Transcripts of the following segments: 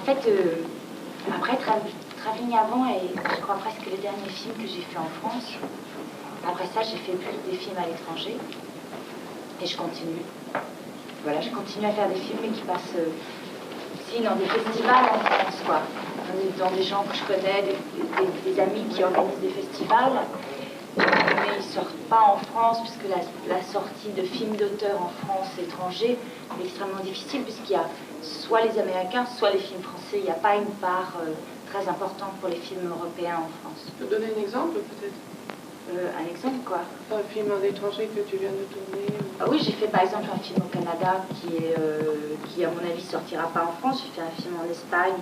fait, après Travelling avant est, je crois, presque le dernier film que j'ai fait en France. Après ça, j'ai fait plus des films à l'étranger. Et je continue. Voilà, je continue à faire des films qui passent aussi dans des festivals en France, quoi. Dans des gens que je connais, des amis qui organisent des festivals. Mais ils ne sortent pas en France, puisque la sortie de films d'auteurs en France étrangers est extrêmement difficile, puisqu'il y a soit les Américains, soit les films français. Il n'y a pas une part très importante pour les films européens en France. Tu peux donner un exemple, peut-être? Un exemple, quoi? Un film à l'étranger que tu viens de tourner ou... Ah oui, j'ai fait par exemple un film au Canada qui à mon avis, sortira pas en France. J'ai fait un film en Espagne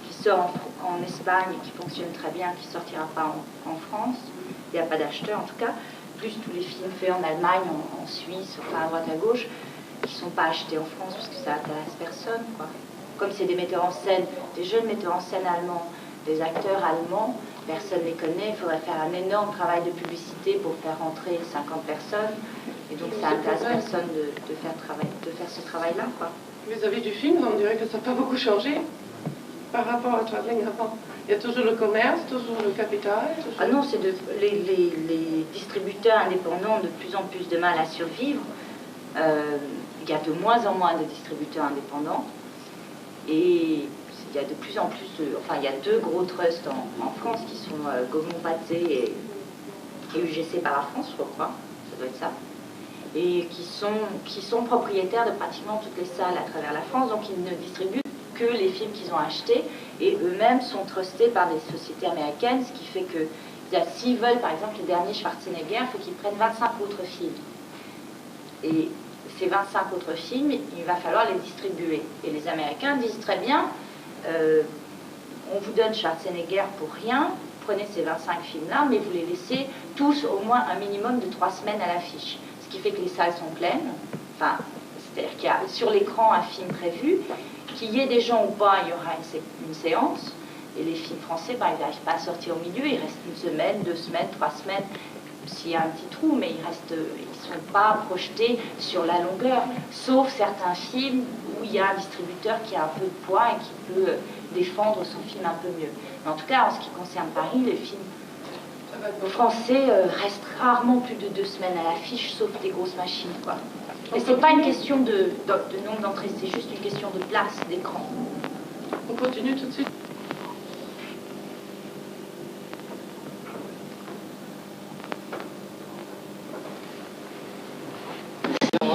qui sort en Espagne et qui fonctionne très bien, qui sortira pas en France. Il n'y a pas d'acheteur en tout cas. Plus tous les films faits en Allemagne, en Suisse, enfin à droite à gauche, qui ne sont pas achetés en France parce que ça intéresse personne, quoi. Comme c'est des metteurs en scène, des jeunes metteurs en scène allemands, des acteurs allemands, personne ne les connaît, il faudrait faire un énorme travail de publicité pour faire rentrer 50 personnes. Et donc ça intéresse personne de faire ce travail-là, quoi. Vis-à-vis du film, on dirait que ça n'a pas beaucoup changé par rapport à Travelling avant. Il y a toujours le commerce, toujours le capital. Toujours... Ah non, les distributeurs indépendants ont de plus en plus de mal à survivre. Il y a de moins en moins de distributeurs indépendants. Et il y a de plus en plus enfin, il y a deux gros trusts en France qui sont Gaumont-Pathé et UGC par la France, je crois, ça doit être ça, et qui sont propriétaires de pratiquement toutes les salles à travers la France, donc ils ne distribuent que les films qu'ils ont achetés, et eux-mêmes sont trustés par des sociétés américaines, ce qui fait que s'ils veulent, par exemple, les derniers Schwarzenegger, il faut qu'ils prennent 25 autres films. Et ces 25 autres films, il va falloir les distribuer. Et les Américains disent très bien, on vous donne Schwarzenegger pour rien, prenez ces 25 films-là, mais vous les laissez tous au moins un minimum de 3 semaines à l'affiche. Ce qui fait que les salles sont pleines, enfin, c'est-à-dire qu'il y a sur l'écran un film prévu, qu'il y ait des gens ou pas, il y aura une séance, et les films français, ben, ils n'arrivent pas à sortir au milieu, il reste 1 semaine, 2 semaines, 3 semaines, s'il y a un petit trou, mais ils ne sont pas projetés sur la longueur, sauf certains films où il y a un distributeur qui a un peu de poids et qui peut défendre son film un peu mieux. Mais en tout cas, en ce qui concerne Paris, les films français restent rarement plus de 2 semaines à l'affiche, sauf des grosses machines, quoi. Et c'est pas une question de nombre d'entrées, c'est juste une question de place, d'écran. On continue tout de suite.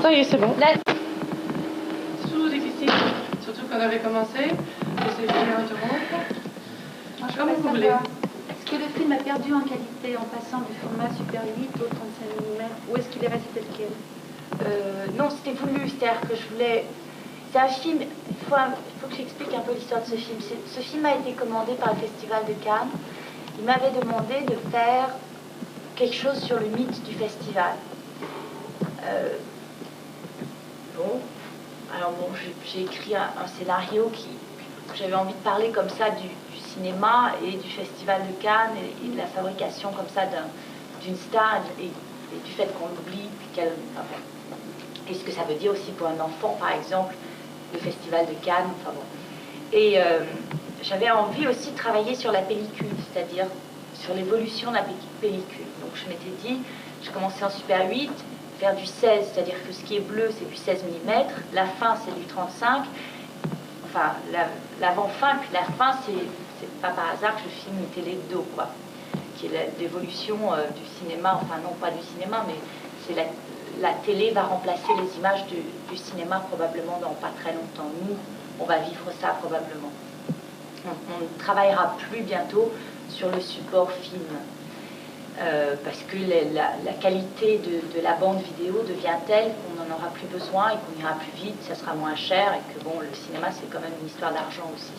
Ça y est, c'est bon. C'est toujours difficile, surtout quand on avait commencé. J'essaie de interrompre. Comme vous voulez. Est-ce que le film a perdu en qualité en passant du format Super 8 au 35 mm, ou est-ce qu'il est resté tel quel? Non, c'était voulu, c'est-à-dire que je voulais... C'est un film, il faut que j'explique un peu l'histoire de ce film. Ce film a été commandé par le Festival de Cannes. Il m'avait demandé de faire quelque chose sur le mythe du festival. J'ai écrit un scénario j'avais envie de parler comme ça du cinéma et du Festival de Cannes et de la fabrication comme ça d'une star et du fait qu'on l'oublie, et ce que ça veut dire aussi pour un enfant, par exemple, le Festival de Cannes, enfin bon. Et j'avais envie aussi de travailler sur la pellicule, c'est-à-dire sur l'évolution de la pellicule. Donc je m'étais dit, je commençais en Super 8, faire du 16, c'est-à-dire que ce qui est bleu, c'est du 16 mm, la fin, c'est du 35, enfin, l'avant-fin, puis la fin, c'est pas par hasard que je filme une télé de dos, quoi, qui est l'évolution du cinéma, enfin non pas du cinéma, mais c'est la télé va remplacer les images du cinéma probablement dans pas très longtemps. Nous, on va vivre ça probablement. On ne travaillera plus bientôt sur le support film. Parce que la qualité de la bande vidéo devient telle qu'on n'en aura plus besoin et qu'on ira plus vite, ça sera moins cher et que bon, le cinéma c'est quand même une histoire d'argent aussi.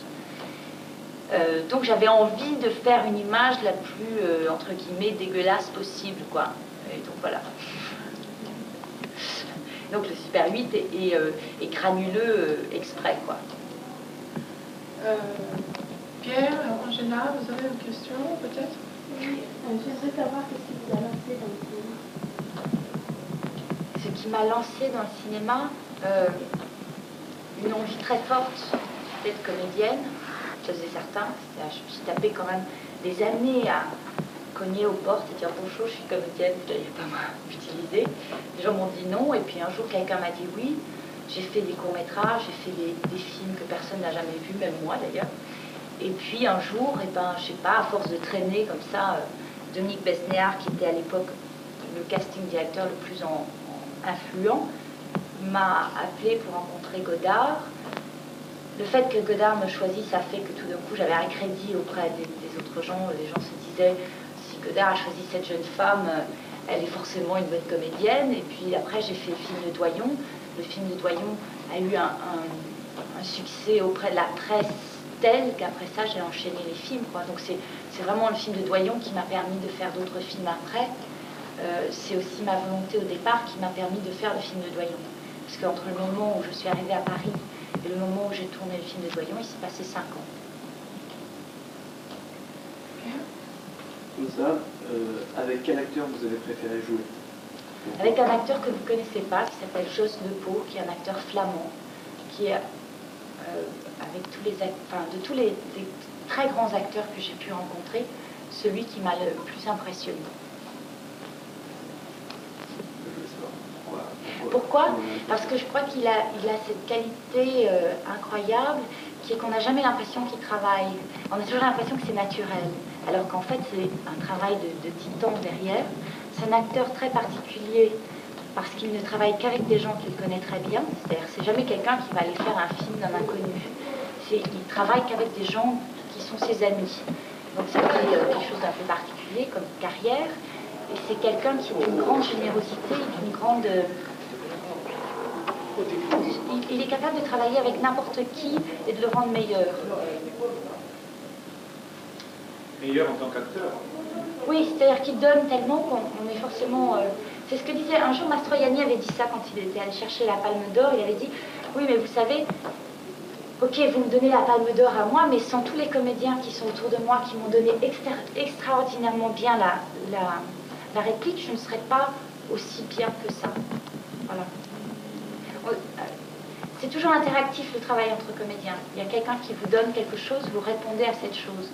Donc j'avais envie de faire une image la plus, entre guillemets, dégueulasse possible, quoi. Et donc voilà. Donc le Super 8 est granuleux exprès, quoi. Pierre, Angela, vous avez une question peut-être? J'aimerais savoir qu'est-ce qui vous a lancé dans le cinéma. Ce qui m'a lancé dans le cinéma, une envie très forte d'être comédienne. ça faisait certains. Je me suis tapé quand même des années à cogner aux portes et dire bonjour, je suis comédienne, vous n'allez pas m'utiliser. Les gens m'ont dit non, et puis un jour quelqu'un m'a dit oui. J'ai fait des courts-métrages, j'ai fait des films que personne n'a jamais vus, même moi d'ailleurs. Et puis un jour, eh ben, je sais pas, à force de traîner comme ça, Dominique Besnéard, qui était à l'époque le casting directeur le plus influent, m'a appelé pour rencontrer Godard. Le fait que Godard me choisisse a fait que tout d'un coup j'avais un crédit auprès des autres gens. Les gens se disaient, si Godard a choisi cette jeune femme, elle est forcément une bonne comédienne. Et puis après j'ai fait le film de Doyon. Le film de Doyon a eu un succès auprès de la presse tel qu'après ça j'ai enchaîné les films, quoi. Donc c'est vraiment le film de Doyon qui m'a permis de faire d'autres films après. C'est aussi ma volonté au départ qui m'a permis de faire le film de Doyon. Parce qu'entre le moment où je suis arrivée à Paris et le moment où j'ai tourné le film de Doyon, il s'est passé 5 ans. Comme ça, avec quel acteur vous avez préféré jouer? Avec un acteur que vous ne connaissez pas, qui s'appelle Jos de Pau, qui est un acteur flamand, qui est, avec tous les très grands acteurs que j'ai pu rencontrer, celui qui m'a le plus impressionné. Pourquoi? Parce que je crois qu'il a cette qualité incroyable, qui est qu'on n'a jamais l'impression qu'il travaille. On a toujours l'impression que c'est naturel, alors qu'en fait c'est un travail de titan derrière. C'est un acteur très particulier parce qu'il ne travaille qu'avec des gens qu'il connaît très bien. C'est-à-dire c'est jamais quelqu'un qui va aller faire un film d'un inconnu. Il travaille qu'avec des gens qui sont ses amis. Donc ça fait quelque chose d'un peu particulier comme carrière. Et c'est quelqu'un qui est d'une grande générosité, d'une grande... Il est capable de travailler avec n'importe qui et de le rendre meilleur. Meilleur en tant qu'acteur? Oui, c'est-à-dire qu'il donne tellement qu'on est forcément... c'est ce que disait un jour Mastroianni avait dit ça quand il était allé chercher la Palme d'Or. Il avait dit, oui mais vous savez, ok vous me donnez la Palme d'Or à moi, mais sans tous les comédiens qui sont autour de moi, qui m'ont donné extraordinairement bien la réplique, je ne serais pas aussi bien que ça. Voilà. C'est toujours interactif le travail entre comédiens. Il y a quelqu'un qui vous donne quelque chose, vous répondez à cette chose.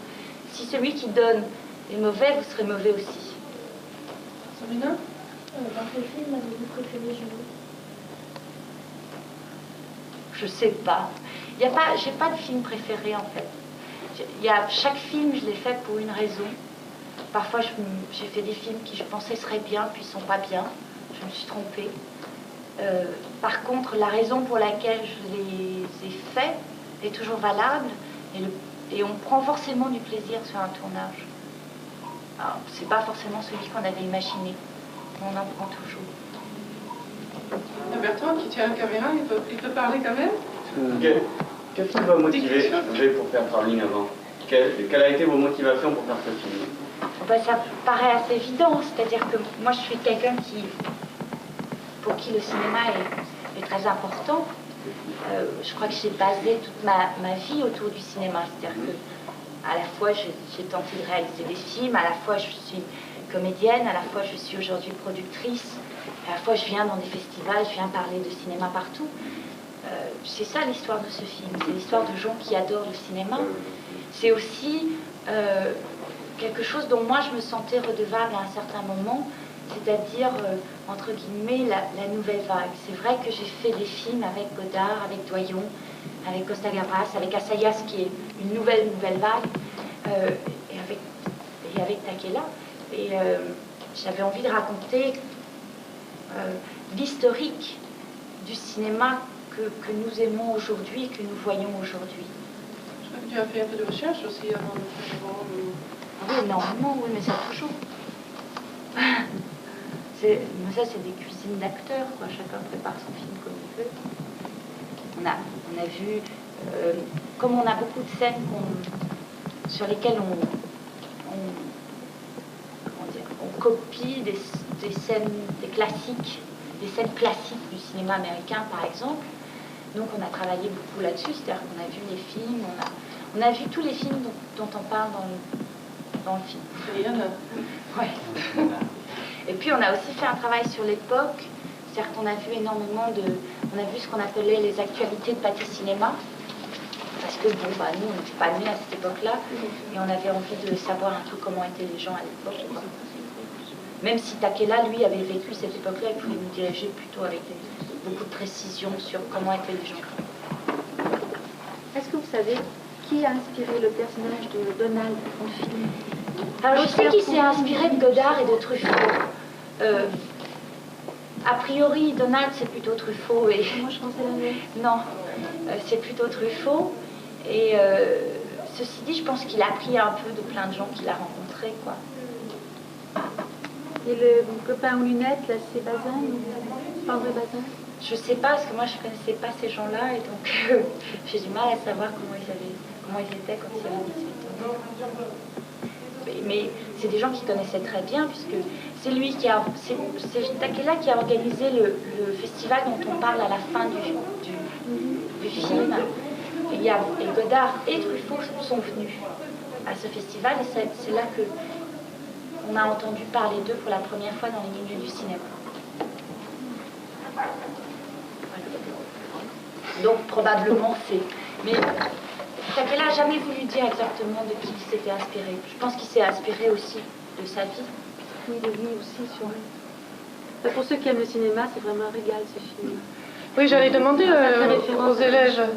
Si celui qui donne est mauvais, vous serez mauvais aussi. Sabrina? Dans quel film avez-vous préféré jouer? Je sais pas. J'ai pas de film préféré en fait. Chaque film, je l'ai fait pour une raison. Parfois, j'ai fait des films qui je pensais seraient bien, puis ils sont pas bien. Je me suis trompée. Par contre, la raison pour laquelle je les ai faits est toujours valable et on prend forcément du plaisir sur un tournage. Alors, c'est pas forcément celui qu'on avait imaginé, mais on en prend toujours. Bertrand, qui tient la caméra, il peut parler quand même? Qu'est-ce qui va motiver pour faire Travelling avant? Quelle a été vos motivations pour faire ce film? Ben, ça paraît assez évident, c'est-à-dire que moi je suis quelqu'un pour qui le cinéma est très important. Je crois que j'ai basé toute ma vie autour du cinéma, c'est-à-dire que à la fois j'ai tenté de réaliser des films, à la fois je suis comédienne, à la fois je suis aujourd'hui productrice, à la fois je viens dans des festivals, je viens parler de cinéma partout. C'est ça l'histoire de ce film, c'est l'histoire de gens qui adorent le cinéma. C'est aussi quelque chose dont moi je me sentais redevable à un certain moment, c'est-à-dire, entre guillemets, la nouvelle vague. C'est vrai que j'ai fait des films avec Godard, avec Doyon, avec Costa Gavras, avec Assayas, qui est une nouvelle vague, et avec Takela. Et j'avais envie de raconter l'historique du cinéma que nous aimons aujourd'hui, que nous voyons aujourd'hui. Je crois que tu as fait un peu de recherche aussi avant de faire le rôle. Oui, énormément, oui, mais ça toujours. Mais ça, c'est des cuisines d'acteurs, quoi. Chacun prépare son film comme il veut. On a vu, comme on a beaucoup de scènes sur lesquelles on copie des scènes, des scènes classiques du cinéma américain, par exemple. Donc on a travaillé beaucoup là-dessus, c'est-à-dire qu'on a vu les films, on a vu tous les films dont on parle dans le film. Il y en a. Ouais. Et puis on a aussi fait un travail sur l'époque, c'est-à-dire qu'on a vu énormément on a vu ce qu'on appelait les actualités de Pathé Cinéma, parce parce que bon, bah, nous, on n'était pas nés à cette époque-là, et on avait envie de savoir un peu comment étaient les gens à l'époque. Même si Takela, lui, avait vécu cette époque-là, il pouvait nous diriger plutôt avec beaucoup de précision sur comment étaient les gens. Est-ce que vous savez qui a inspiré le personnage de Donald dans le film? Alors, je sais qu'il s'est inspiré de Godard et de Truffaut. A priori, Donald, c'est plutôt Truffaut. Et... Moi, je pensais l'inverse. Non, c'est plutôt Truffaut. Et ceci dit, je pense qu'il a appris un peu de plein de gens qu'il a rencontrés, quoi. Et le copain aux lunettes, là, c'est Bazin ou pas André Bazin? Je sais pas, parce que moi, je connaissais pas ces gens-là, et donc j'ai du mal à savoir comment ils étaient quand ils avaient 18 ans. Mais c'est des gens qui connaissaient très bien, puisque c'est lui qui a... C'est Takela qui a organisé le festival dont on parle à la fin du film. Et Godard et Truffaut sont venus à ce festival, et c'est là que on a entendu parler d'eux pour la première fois dans les milieux du cinéma. Voilà. Donc probablement c'est... Mais Takela n'a jamais voulu dire exactement de qui il s'était inspiré. Je pense qu'il s'est inspiré aussi de sa vie. Oui, de lui aussi, sur... Pour ceux qui aiment le cinéma, c'est vraiment un régal, ce film. Oui, j'allais demander aux élèves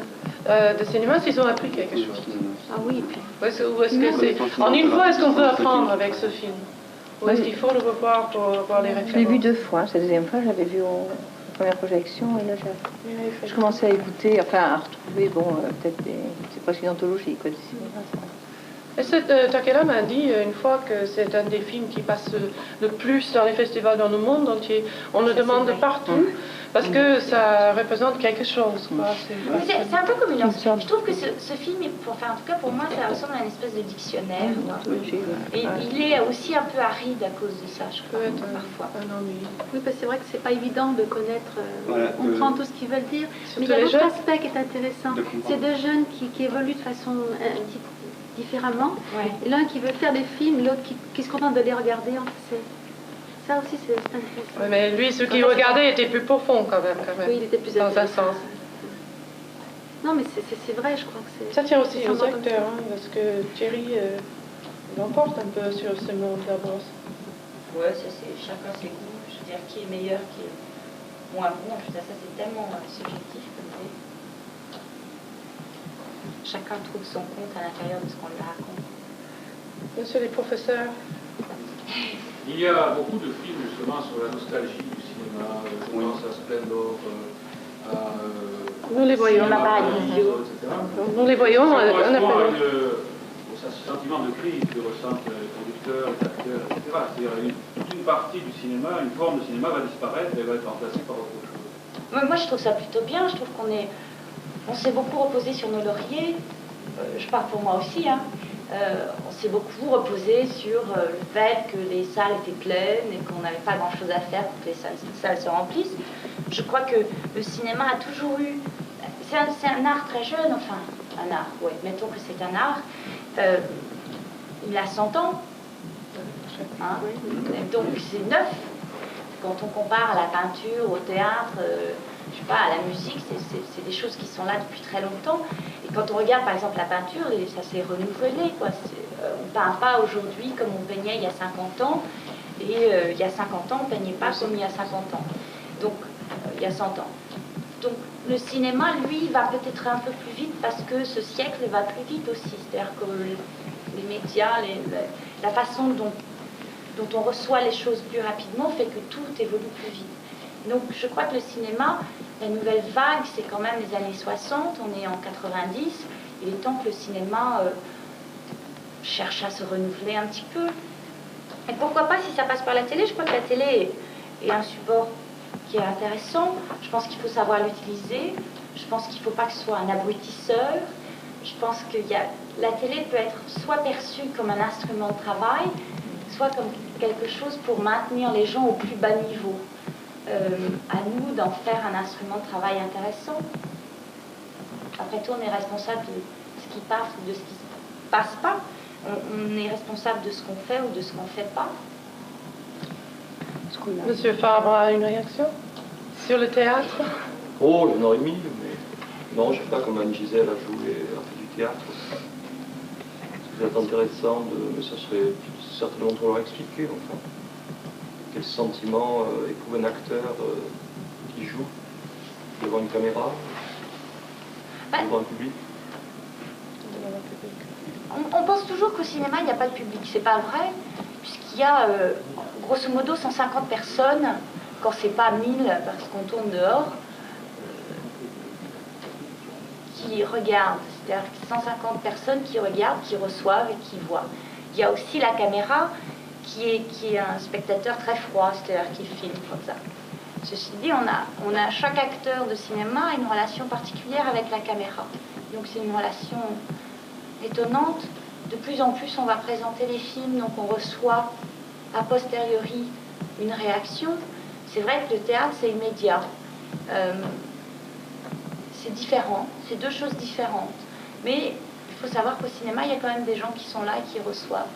de cinéma s'ils ont appris quelque chose. Ah oui, puis... Ou est-ce que c'est... En une fois, est-ce qu'on peut apprendre avec ce film? Ou est-ce qu'il faut le revoir pour voir les références? Je l'ai vu 2 fois. Cette deuxième fois, je l'avais vu en première projection. Et là, je commençais à écouter, enfin à retrouver, bon, peut-être des... C'est presque une anthologie, quoi, du cinéma, ça. Takela m'a dit une fois que c'est un des films qui passe le plus dans les festivals dans le monde entier. On le demande partout parce que ça représente quelque chose. C'est un peu comme une encyclopédie. Je trouve que ce film, enfin en tout cas pour moi, ça ressemble à une espèce de dictionnaire. Et il est aussi un peu aride à cause de ça, je crois, parfois. Oui, parce que c'est vrai que c'est pas évident de connaître, on prend tout ce qu'ils veulent dire. Mais il y a les l'autre jeunes. aspect qui est intéressant. C'est 2 jeunes qui évoluent de façon un petit différemment. Ouais. Et l'un qui veut faire des films, l'autre qui se contente de les regarder. Ça aussi, c'est intéressant. Oui, mais lui, ce qu'il regardait était plus profond quand même. Oui, il était plus dans un intéressant. sens. Non, mais c'est vrai, je crois que c'est... Ça tient aussi aux acteurs, hein, parce que Thierry l'emporte un peu sur ce monde d'abord. Ouais, ça c'est chacun ses goûts. Je veux dire, qui est meilleur, qui est moins bon. Je veux dire, ça c'est tellement subjectif comme idée. Chacun trouve son compte à l'intérieur de ce qu'on lui raconte. Monsieur les professeurs. Il y a beaucoup de films justement sur la nostalgie du cinéma, je pense à Splendor, à... Nous les voyons. etc. Nous les voyons. Ça correspond à ce sentiment de crise que ressentent les producteurs, les acteurs, etc. C'est-à-dire une partie du cinéma, une forme de cinéma va disparaître et va être remplacée par autre chose. Moi je trouve ça plutôt bien. Je trouve on s'est beaucoup reposé sur nos lauriers. Je parle pour moi aussi, hein. On s'est beaucoup reposé sur le fait que les salles étaient pleines et qu'on n'avait pas grand-chose à faire pour que les salles se remplissent. Je crois que le cinéma a toujours eu... C'est un art très jeune, enfin, un art, ouais, mettons que c'est un art. Il a 100 ans, hein, donc c'est neuf. Quand on compare à la peinture, au théâtre, je sais pas, à la musique, c'est des choses qui sont là depuis très longtemps. Et quand on regarde par exemple la peinture, ça s'est renouvelé, quoi. On ne peint pas aujourd'hui comme on peignait il y a 50 ans. Et il y a 50 ans, on ne peignait pas comme il y a 50 ans. Donc, il y a 100 ans. Donc, le cinéma, lui, va peut-être un peu plus vite parce que ce siècle va plus vite aussi. C'est-à-dire que les médias, la façon dont on reçoit les choses plus rapidement fait que tout évolue plus vite. Donc je crois que le cinéma, la nouvelle vague, c'est quand même les années 60, on est en 90, il est temps que le cinéma cherche à se renouveler un petit peu. Et pourquoi pas si ça passe par la télé? Je crois que la télé est un support qui est intéressant, je pense qu'il faut savoir l'utiliser, je pense qu'il ne faut pas que ce soit un abrutisseur, je pense que la télé peut être soit perçue comme un instrument de travail, soit comme quelque chose pour maintenir les gens au plus bas niveau. À nous d'en faire un instrument de travail intéressant. Après tout, on est responsable de ce qui passe ou de ce qui ne passe pas. On est responsable de ce qu'on fait ou de ce qu'on ne fait pas. Monsieur Fabre a une réaction sur le théâtre? Oh, il y en aurait mille, mais non, je ne sais pas comment Anne Gisèle a joué, a fait du théâtre. Ça serait intéressant, mais ça serait certainement trop leur expliquer, enfin. Quel sentiment éprouve un acteur qui joue devant une caméra, devant un public? On pense toujours qu'au cinéma, il n'y a pas de public. C'est pas vrai, puisqu'il y a grosso modo 150 personnes, quand c'est pas 1000, parce qu'on tourne dehors, qui regardent. C'est-à-dire 150 personnes qui regardent, qui reçoivent et qui voient. Il y a aussi la caméra qui est un spectateur très froid, c'est-à-dire qui filme comme ça. Ceci dit, on a chaque acteur de cinéma a une relation particulière avec la caméra. Donc c'est une relation étonnante. De plus en plus, on va présenter les films, donc on reçoit a posteriori une réaction. C'est vrai que le théâtre, c'est immédiat. C'est différent, c'est deux choses différentes. Mais il faut savoir qu'au cinéma, il y a quand même des gens qui sont là et qui reçoivent,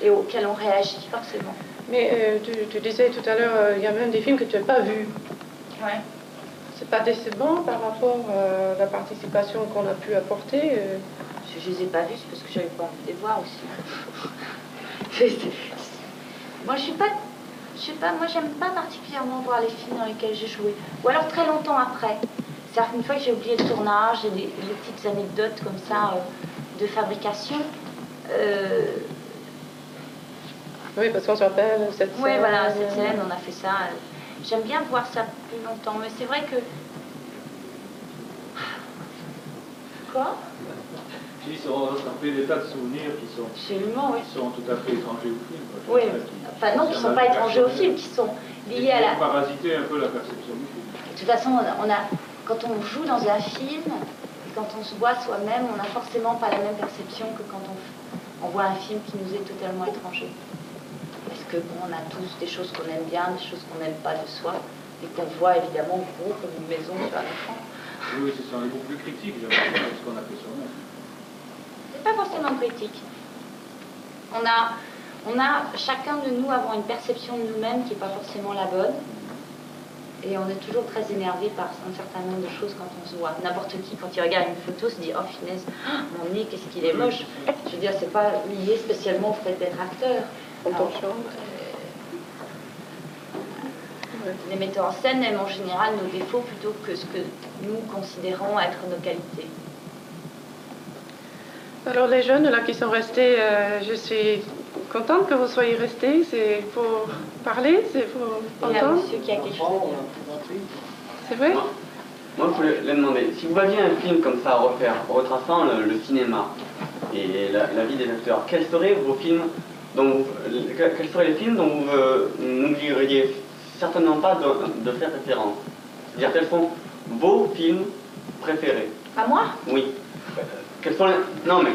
et auxquels on réagit forcément. Mais tu disais tout à l'heure, il y a même des films que tu n'as pas vus. Ouais. C'est pas décevant par rapport à la participation qu'on a pu apporter Si je les ai pas vus, c'est parce que j'avais pas envie de les voir aussi. Moi, moi, j'aime pas particulièrement voir les films dans lesquels j'ai joué. Ou alors très longtemps après. C'est-à-dire qu'une fois que j'ai oublié le tournage et les petites anecdotes comme ça de fabrication. Oui, parce qu'on se rappelle cette scène. Oui, voilà, cette scène, on a fait ça. J'aime bien voir ça plus longtemps, mais c'est vrai que... Quoi? Puis on se rappelle des tas de souvenirs qui sont, Absolument, oui. qui sont tout à fait étrangers au film. Oui, enfin non, qui ne sont pas étrangers au film, qui sont liés à la... Parasiter un peu la perception du film. De toute façon, quand on joue dans un film, quand on se voit soi-même, on n'a forcément pas la même perception que quand on voit un film qui nous est totalement étranger. Parce que bon, on a tous des choses qu'on aime bien, des choses qu'on n'aime pas de soi, et qu'on voit évidemment gros comme une maison sur un écran. Oui, c'est un beaucoup plus critique, j'ai l'impression, de ce qu'on a fait sur nous. C'est pas forcément critique. On a chacun de nous avons une perception de nous-mêmes qui n'est pas forcément la bonne. Et on est toujours très énervé par un certain nombre de choses quand on se voit. N'importe qui, quand il regarde une photo, se dit « Oh, finesse, mon nez, qu'est-ce qu'il est moche !» Je veux dire, c'est pas lié spécialement au fait d'être acteur. Alors, les metteurs en scène aiment en général nos défauts plutôt que ce que nous considérons être nos qualités. Alors les jeunes là qui sont restés, je suis contente que vous soyez restés. C'est pour parler, c'est pour Il y a un entendre. monsieur qui a quelque chose à dire. C'est vrai? Moi, je voulais les demander, si vous aviez un film comme ça à refaire, retraçant le cinéma et la vie des acteurs, quels seraient vos films quels seraient les films dont vous n'oublieriez certainement pas de faire référence? C'est-à-dire, quels sont vos films préférés? À moi? Oui. Quels sont les... Non, mais...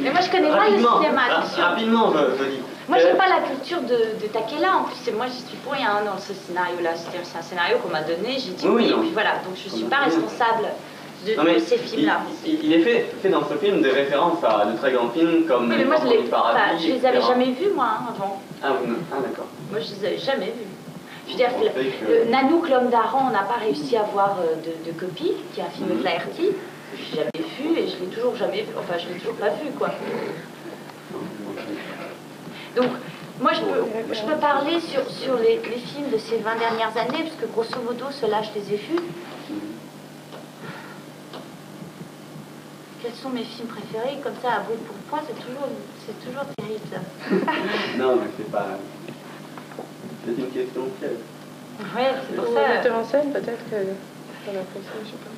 Mais moi, je connais pas le cinéma, attention. Rapidement, je dis. Moi, j'ai pas la culture de Takela. En plus, moi, je suis pour rien dans ce scénario-là. C'est un scénario qu'on m'a donné, j'ai dit oui, et puis voilà. Donc, je suis pas responsable de ces films-là. Il est fait dans ce film des références à de très grands films comme Oui, mais moi, Paradis, je les avais jamais vus, moi, avant. Ah, d'accord. Moi, je les avais jamais vus. Je veux dire, Nanook, l'homme d'Aran, on n'a pas réussi à voir de copie, qui est un film de Flaherty. Je l'ai jamais vu et je l'ai toujours jamais vu. Enfin, je l'ai toujours pas vu, quoi. Donc, moi, je peux parler sur les films de ces 20 dernières années, parce que grosso modo, ceux-là, je les ai vus. Quels sont mes films préférés? Comme ça, à brut pour point, c'est toujours terrible, ça. Non, mais c'est pas... C'est une question piège. Ouais, c'est pour Ou ça. metteur en scène, peut-être que on a fait ça, je sais pas.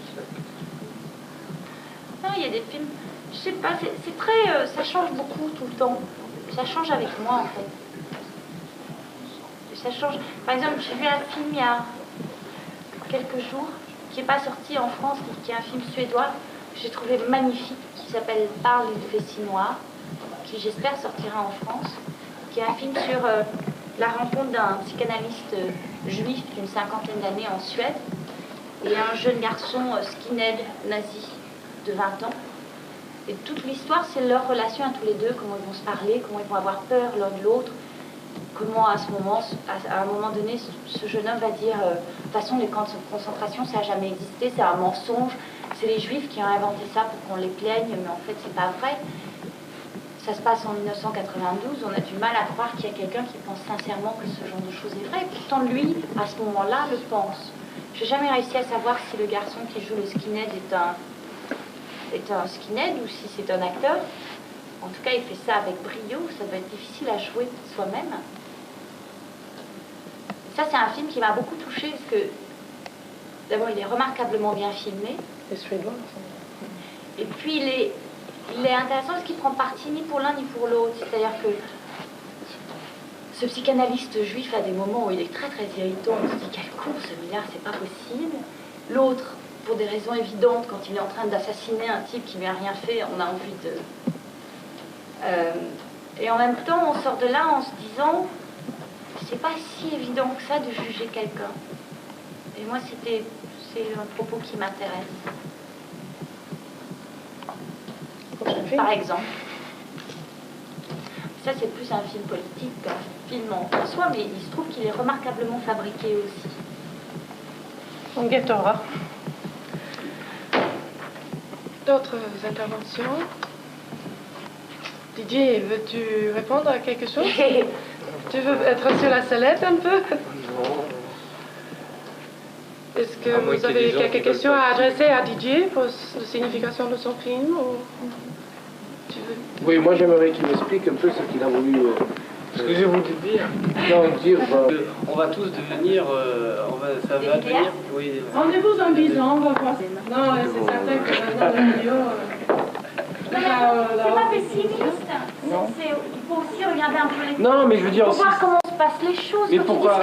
Non, il y a des films, je sais pas, c'est très... ça change beaucoup tout le temps. Ça change avec moi, en fait. Ça change... Par exemple, j'ai vu un film il y a quelques jours, qui n'est pas sorti en France, mais qui est un film suédois, que j'ai trouvé magnifique, qui s'appelle Parle, il fait si noir, qui j'espère sortira en France, qui est un film sur la rencontre d'un psychanalyste juif d'une 50aine d'années en Suède, et un jeune garçon skinhead nazi de 20 ans. Et toute l'histoire, c'est leur relation à tous les deux, comment ils vont se parler, comment ils vont avoir peur l'un de l'autre, comment à un moment donné, ce jeune homme va dire de toute façon, les camps de concentration, ça n'a jamais existé, c'est un mensonge, c'est les Juifs qui ont inventé ça pour qu'on les plaigne, mais en fait, c'est pas vrai. Ça se passe en 1992, on a du mal à croire qu'il y a quelqu'un qui pense sincèrement que ce genre de choses est vrai. Pourtant, lui, à ce moment-là, le pense. J'ai jamais réussi à savoir si le garçon qui joue le skinhead est un skinhead ou si c'est un acteur. En tout cas, il fait ça avec brio, ça doit être difficile à jouer soi-même. Ça, c'est un film qui m'a beaucoup touchée parce que, d'abord, il est remarquablement bien filmé. Les Suédois. Et puis, il est intéressant parce qu'il prend parti ni pour l'un ni pour l'autre. C'est-à-dire que ce psychanalyste juif a des moments où il est très très irritant. On se dit quel con celui-là, c'est pas possible. L'autre, pour des raisons évidentes, quand il est en train d'assassiner un type qui lui a rien fait, on a envie de... et en même temps, on sort de là en se disant, c'est pas si évident que ça de juger quelqu'un. Et moi, c'est un propos qui m'intéresse. Par exemple. Ça, c'est plus un film politique qu'un film en soi, mais il se trouve qu'il est remarquablement fabriqué aussi. On guettera. D'autres interventions? Didier, veux-tu répondre à quelque chose? Tu veux être sur la sellette un peu? Non. Est-ce que vous avez quelques questions à adresser à Didier pour la signification de son film ou... Oui, moi j'aimerais qu'il m'explique un peu ce qu'il a voulu... Ce que je voulais dire, on va tous devenir, ça va devenir... Oui, rendez-vous dans 10 ans, on va voir. Non, c'est certain que dans la vidéo... C'est pas pessimiste. Il faut aussi regarder un peu les... Non, mais je veux dire aussi... Pour voir comment se passent les choses. Mais pourquoi?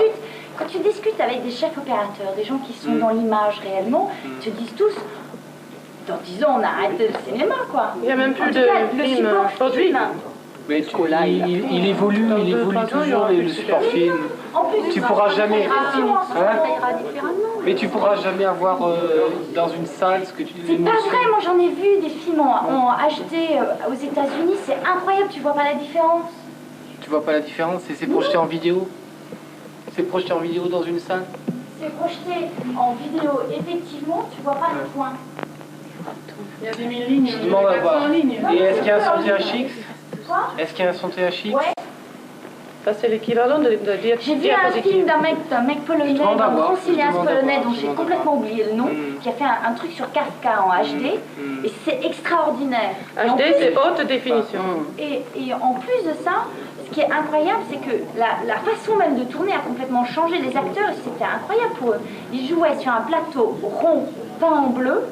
Quand tu discutes avec des chefs opérateurs, des gens qui sont dans l'image réellement, ils te disent tous... Dans 10 ans, on a arrêté le cinéma, quoi. Il n'y a même plus de film produit. Mais il évolue toujours le support film. En plus, Tu pourras jamais... Mais tu pourras jamais jamais avoir dans une salle ce que tu... C'est pas vrai, moi j'en ai vu des films en HD aux États-Unis, c'est incroyable, tu vois pas la différence. Tu vois pas la différence, c'est projeté en vidéo. C'est projeté en vidéo dans une salle. C'est projeté en vidéo, effectivement, tu vois pas le point. Il y a des 1000 lignes, Je demande à voir. en ligne. Et est-ce qu'il y a un son THX? Est-ce qu'il y a un son THX? Ouais. Ça, c'est l'équivalent de dire. J'ai vu un film d'un mec polonais, d'un grand cinéaste polonais dont j'ai complètement oublié le nom, qui a fait un truc sur Kafka en HD, et c'est extraordinaire. HD, c'est haute définition. Et en plus de ça, ce qui est incroyable, c'est que la façon même de tourner a complètement changé. Les acteurs, c'était incroyable pour eux. Ils jouaient sur un plateau rond, peint en bleu,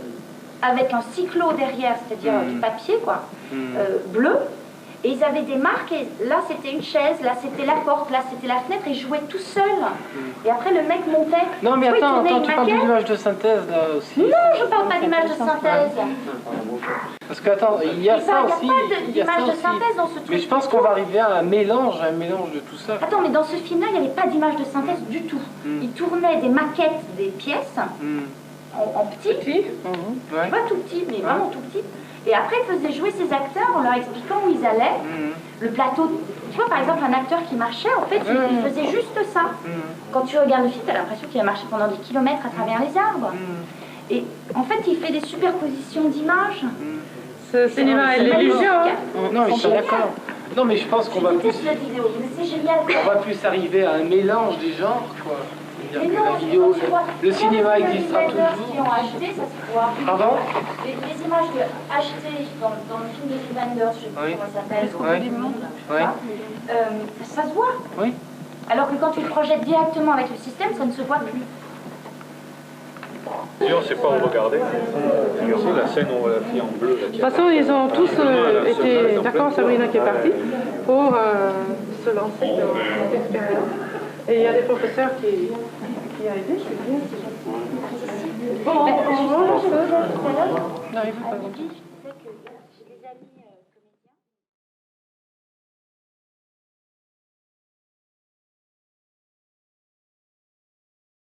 avec un cyclo derrière, c'est-à-dire du papier, quoi, bleu. Et ils avaient des marques, et là c'était une chaise, là c'était la porte, là c'était la fenêtre, et ils jouaient tout seuls. Et après le mec montait. Non mais attends, tu parles maquette. d'image de synthèse là aussi. Non, je parle pas d'image de synthèse. Parce que attends, il y a ça aussi. Il n'y a pas d'image de synthèse dans ce truc. Mais je pense qu'on va arriver à un mélange de tout ça. Attends, mais dans ce film-là, il n'y avait pas d'image de synthèse du tout. Ils tournaient des maquettes des pièces en petit. Tu vois, tout petit, mais vraiment tout petit. Et après, il faisait jouer ses acteurs en leur expliquant où ils allaient. Le plateau, tu vois, par exemple, un acteur qui marchait, en fait, il faisait juste ça. Quand tu regardes le film, tu as l'impression qu'il a marché pendant des kilomètres à travers les arbres. Et en fait, il fait des superpositions d'images. Ce cinéma est l'illusion. Non, je suis d'accord. Non, mais je pense qu'on va plus... C'est génial. On va plus arriver à un mélange des genres, quoi. Mais non, la vidéo, le cinéma les existera images qui ont toujours. HD, ça se voit. Pardon? Les images de HD dans le film de Wenders, je sais plus comment ça s'appelle, Au bout du monde, je sais pas, ça se voit. Oui. Alors que quand tu le projettes directement avec le système, ça ne se voit plus. Si on ne sait pas où regarder, regardez la scène où on voit la fille en bleu. De toute façon, ils ont tous été d'accord, Sabrina qui est partie, pour se lancer dans cette expérience. Et il y a des professeurs qui a aidé, je suis bien. Bon, on va. Tout à l'heure, j'ai dit, je disais que j'ai des amis...